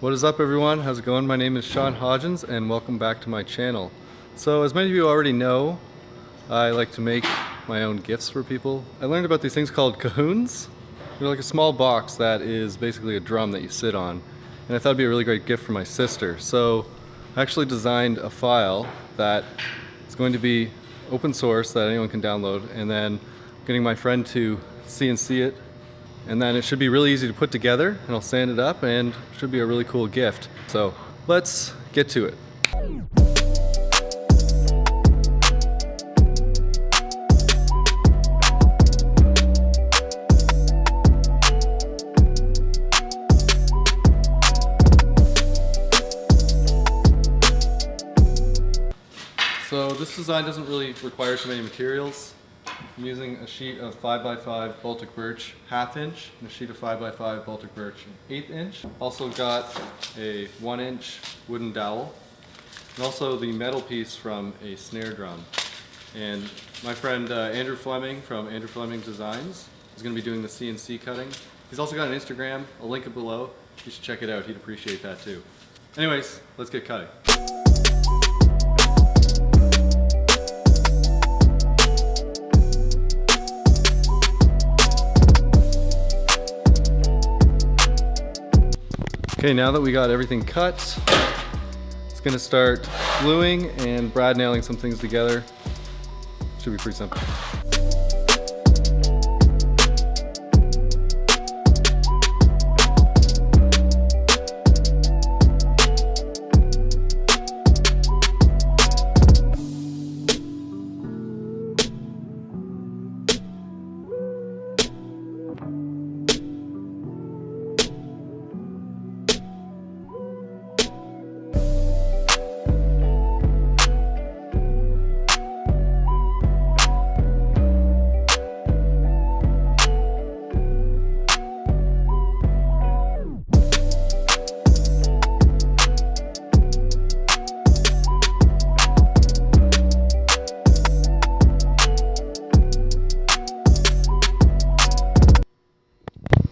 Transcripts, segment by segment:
What is up, everyone? How's it going? My name is Sean Hodgins and welcome back to my channel. So as many of you already know, I like to make my own gifts for people. I learned about these things called cajones. They're like a small box that is basically a drum that you sit on, and I thought it'd be a really great gift for my sister. So I actually designed a file that is going to be open source that anyone can download, and then getting my friend to CNC it, and then it should be really easy to put together, and I'll sand it up and it should be a really cool gift. So let's get to it. So this design doesn't really require too many materials. I'm using a sheet of 5x5 Baltic birch 1/2 inch and a sheet of 5x5 Baltic birch 1/8 inch. Also got a 1-inch wooden dowel and also the metal piece from a snare drum. And my friend Andrew Fleming from Andrew Fleming Designs is going to be doing the CNC cutting. He's also got an Instagram, I'll link it below. You should check it out, he'd appreciate that too. Anyways, let's get cutting. Okay, now that we got everything cut, it's gonna start gluing and brad nailing some things together. Should be pretty simple.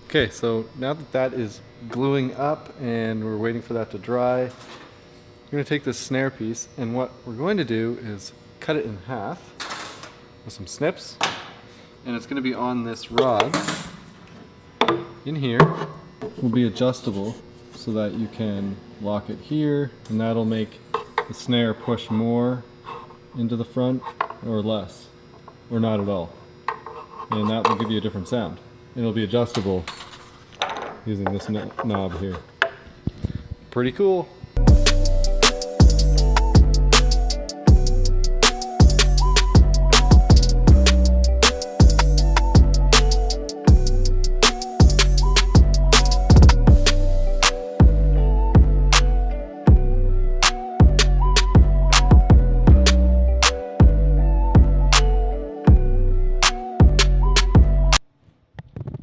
Okay, so now that that is gluing up and we're waiting for that to dry, we're going to take this snare piece, and what we're going to do is cut it in half with some snips, and it's going to be on this rod in here. Will be adjustable so that you can lock it here, and that'll make the snare push more into the front or less, or not at all, and that will give you a different sound. It'll be adjustable using this knob here. Pretty cool.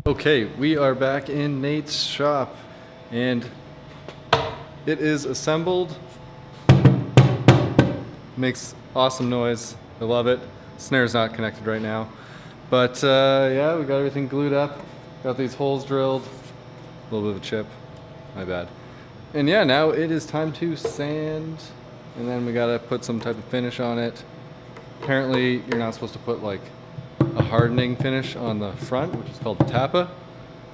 Okay, we are back in Nate's shop and it is assembled. Makes awesome noise. I love it. Snare's not connected right now. But yeah, we got everything glued up. Got these holes drilled. A little bit of a chip. My bad. And yeah, now it is time to sand. And then we gotta put some type of finish on it. Apparently, you're not supposed to put like a hardening finish on the front, which is called tapa,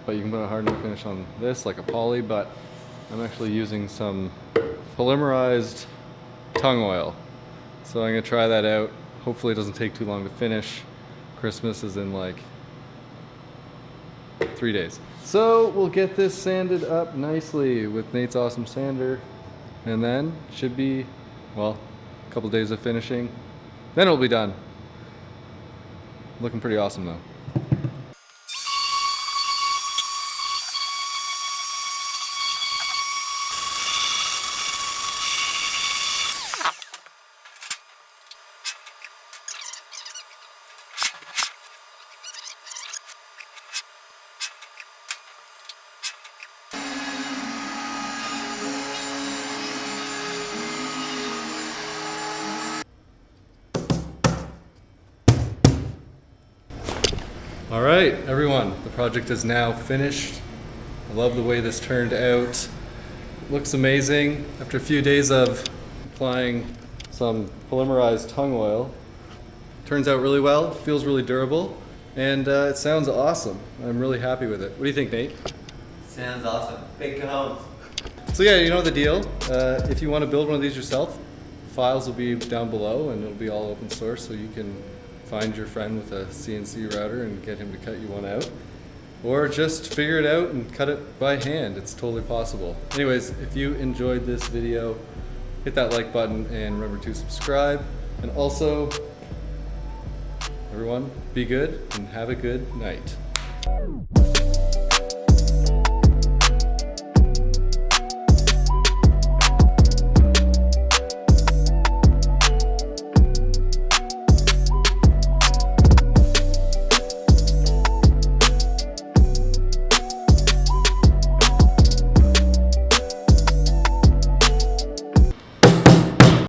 but you can put a hardening finish on this like a poly, but I'm actually using some polymerized tung oil, so I'm gonna try that out. Hopefully it doesn't take too long to finish. Christmas is in like 3 days, so we'll get this sanded up nicely with Nate's awesome sander, and then should be, well, a couple days of finishing, then it'll be done. Looking pretty awesome though. All right, everyone, the project is now finished. I love the way this turned out. looks amazing. After a few days of applying some polymerized tung oil, turns out really well, feels really durable, and it sounds awesome. I'm really happy with it. What do you think, Nate? Sounds awesome. Big cajones. So yeah, you know the deal. If you want to build one of these yourself, files will be down below and it'll be all open source, so you can find your friend with a CNC router and get him to cut you one out. Or just figure it out and cut it by hand. It's totally possible. Anyways, if you enjoyed this video, hit that like button and remember to subscribe. And also, everyone, be good and have a good night.